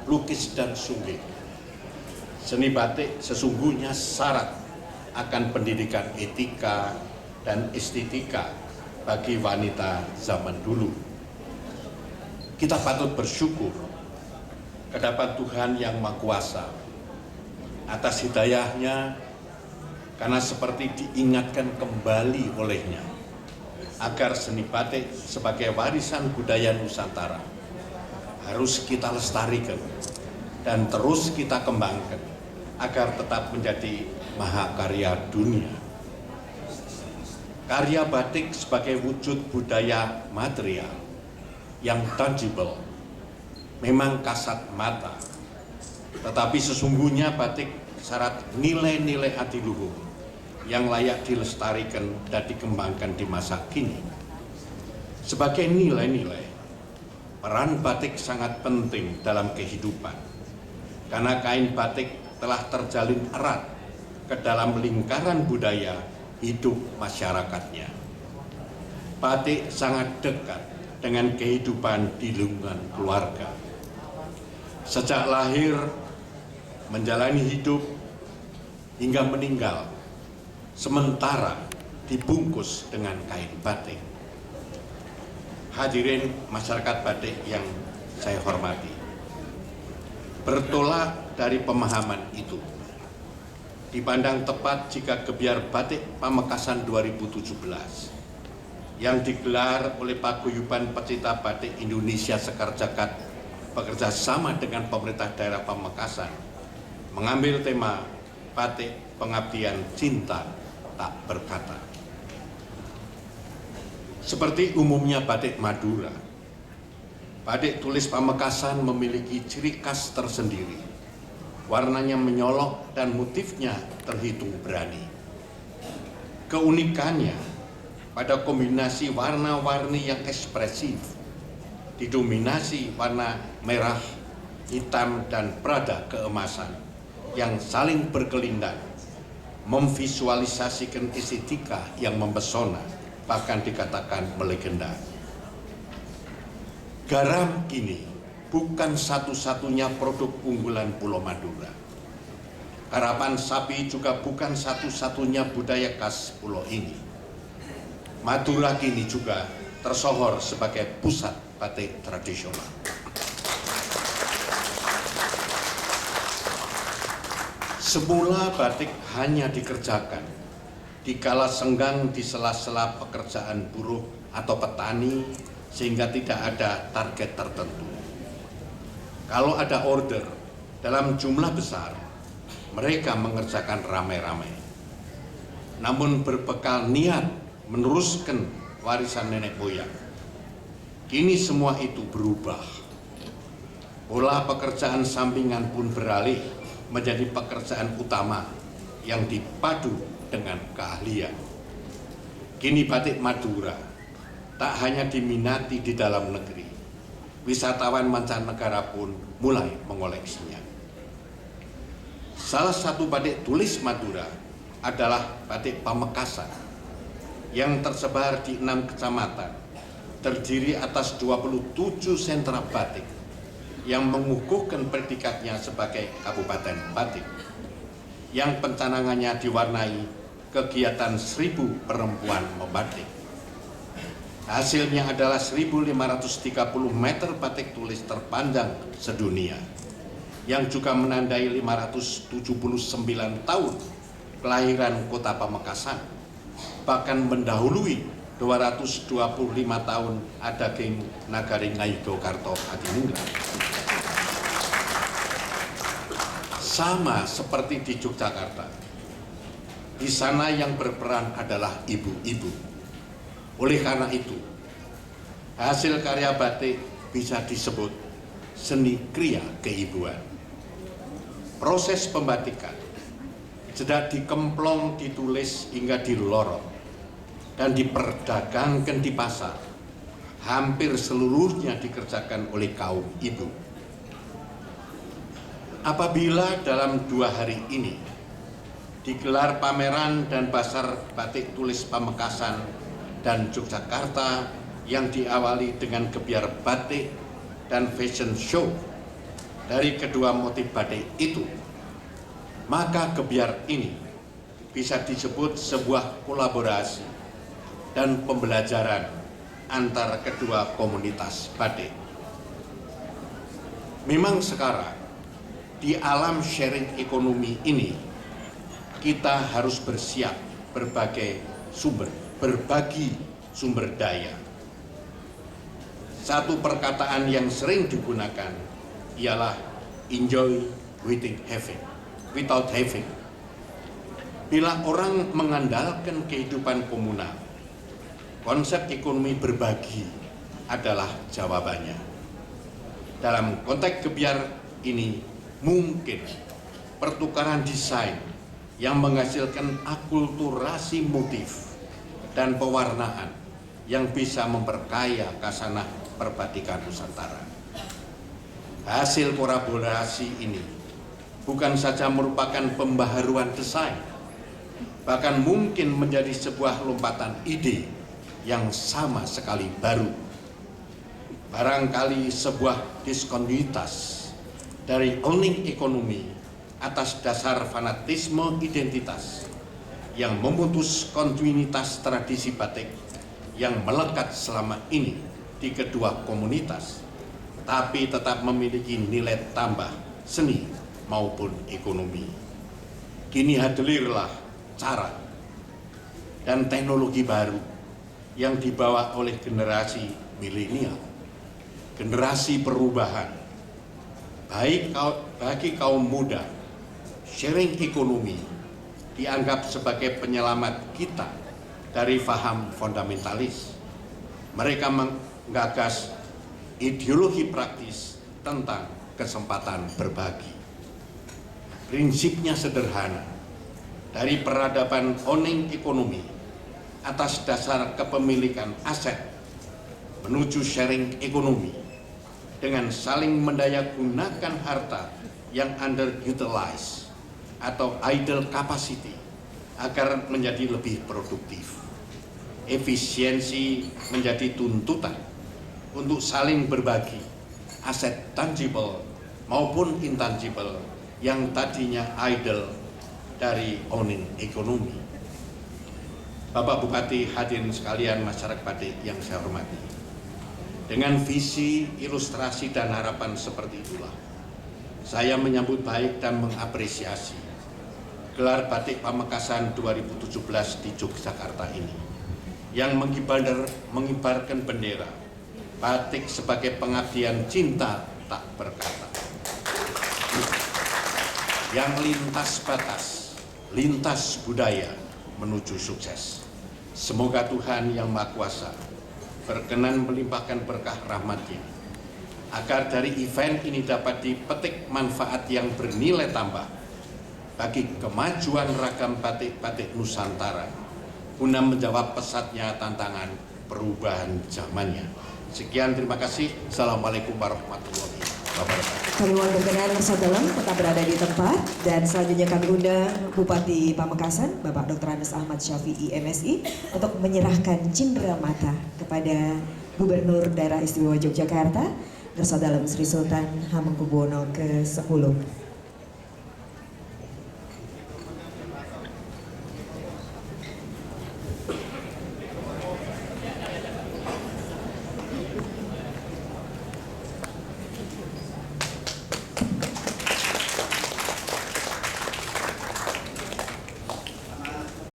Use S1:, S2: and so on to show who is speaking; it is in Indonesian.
S1: lukis dan sungging. Seni batik sesungguhnya syarat akan pendidikan etika dan estetika bagi wanita zaman dulu. Kita patut bersyukur kepada Tuhan Yang Maha Kuasa atas hidayahnya, karena seperti diingatkan kembali olehnya agar seni batik sebagai warisan budaya Nusantara harus kita lestarikan dan terus kita kembangkan agar tetap menjadi mahakarya dunia. Karya batik sebagai wujud budaya material yang tangible memang kasat mata, tetapi sesungguhnya batik syarat nilai-nilai adiluhur yang layak dilestarikan dan dikembangkan di masa kini. Sebagai nilai-nilai, peran batik sangat penting dalam kehidupan, karena kain batik telah terjalin erat ke dalam lingkaran budaya hidup masyarakatnya. Batik sangat dekat dengan kehidupan di lingkungan keluarga. Sejak lahir, menjalani hidup, hingga meninggal, sementara dibungkus dengan kain batik. Hadirin masyarakat batik yang saya hormati, bertolak dari pemahaman itu, dipandang tepat jika Gebyar Batik Pamekasan 2017 yang digelar oleh Paguyuban Pecinta Batik Indonesia Sekarjakat bekerja sama dengan pemerintah daerah Pamekasan mengambil tema Batik Pengabdian Cinta Tak Berkata. Seperti umumnya batik Madura, batik tulis Pamekasan memiliki ciri khas tersendiri. Warnanya menyolok dan motifnya terhitung berani. Keunikannya pada kombinasi warna-warni yang ekspresif, didominasi warna merah, hitam, dan prada keemasan yang saling berkelindan, memvisualisasikan estetika yang mempesona, bahkan dikatakan melegenda. Garam kini bukan satu-satunya produk unggulan Pulau Madura. Karapan sapi juga bukan satu-satunya budaya khas pulau ini. Madura kini juga tersohor sebagai pusat batik tradisional. Semula batik hanya dikerjakan dikala senggang di sela-sela pekerjaan buruh atau petani, sehingga tidak ada target tertentu. Kalau ada order dalam jumlah besar, mereka mengerjakan ramai-ramai. Namun berbekal niat meneruskan warisan nenek moyang, kini semua itu berubah. Pola pekerjaan sampingan pun beralih menjadi pekerjaan utama yang dipadu dengan keahlian. Kini batik Madura tak hanya diminati di dalam negeri, wisatawan mancanegara pun mulai mengoleksinya. Salah satu batik tulis Madura adalah batik Pamekasan yang tersebar di 6 kecamatan, terdiri atas 27 sentra batik yang mengukuhkan predikatnya sebagai kabupaten batik, yang pencanangannya diwarnai kegiatan 1000 perempuan membatik. Hasilnya adalah 1530 meter batik tulis terpanjang sedunia, yang juga menandai 579 tahun kelahiran kota Pamekasan, bahkan mendahului 225 tahun Adaging Nagari Ngayuga Karto Adiningrat. Sama seperti di Yogyakarta, di sana yang berperan adalah ibu-ibu. Oleh karena itu, hasil karya batik bisa disebut seni kriya keibuan. Proses pembatikan sudah dikemplong, ditulis hingga dilorot dan diperdagangkan di pasar, hampir seluruhnya dikerjakan oleh kaum ibu. Apabila dalam 2 hari ini digelar pameran dan pasar batik tulis Pamekasan dan Yogyakarta yang diawali dengan gebyar batik dan fashion show, dari kedua motif batik itu, maka gebyar ini bisa disebut sebuah kolaborasi dan pembelajaran antara kedua komunitas batik. Memang sekarang di alam sharing ekonomi ini kita harus bersiap berbagi sumber daya. Satu perkataan yang sering digunakan ialah enjoy without having. Bila orang mengandalkan kehidupan komunal, konsep ekonomi berbagi adalah jawabannya. Dalam konteks gebyar ini mungkin pertukaran desain yang menghasilkan akulturasi motif dan pewarnaan yang bisa memperkaya khasanah perbatikan Nusantara. Hasil kolaborasi ini bukan saja merupakan pembaharuan desain, bahkan mungkin menjadi sebuah lompatan ide yang sama sekali baru. Barangkali sebuah diskontinuitas dari owning ekonomi atas dasar fanatisme identitas yang memutus kontinuitas tradisi batik yang melekat selama ini di kedua komunitas, tapi tetap memiliki nilai tambah seni maupun ekonomi. Kini hadirlah cara dan teknologi baru yang dibawa oleh generasi milenial, generasi perubahan. Bagi kaum muda, sharing ekonomi dianggap sebagai penyelamat kita dari paham fundamentalis. Mereka menggagas ideologi praktis tentang kesempatan berbagi. Prinsipnya sederhana, dari peradaban owning ekonomi atas dasar kepemilikan aset menuju sharing ekonomi dengan saling mendayagunakan harta yang underutilized atau idle capacity agar menjadi lebih produktif. Efisiensi menjadi tuntutan untuk saling berbagi aset tangible maupun intangible yang tadinya idle dari owning ekonomi. Bapak Bupati, hadirin sekalian, masyarakat batik yang saya hormati, dengan visi, ilustrasi, dan harapan seperti itulah saya menyambut baik dan mengapresiasi gelar Batik Pamekasan 2017 di Yogyakarta ini yang mengibarkan bendera batik sebagai pengabdian cinta tak berkata, yang lintas batas, lintas budaya menuju sukses. Semoga Tuhan Yang Maha Kuasa berkenan melimpahkan berkah rahmat-Nya agar dari event ini dapat dipetik manfaat yang bernilai tambah bagi kemajuan ragam batik-batik Nusantara guna menjawab pesatnya tantangan perubahan zamannya. Sekian, terima kasih. Assalamualaikum warahmatullahi wabarakatuh.
S2: Kami mohon berkenan bersama dalam tetap berada di tempat, dan selanjutnya kami undang Bupati Pamekasan Bapak Dr. Andes Ahmad Syafi'i MSI untuk menyerahkan cindera mata kepada Gubernur Daerah Istimewa Yogyakarta Nursa Dalem Sri Sultan Hamengkubuwono ke-10.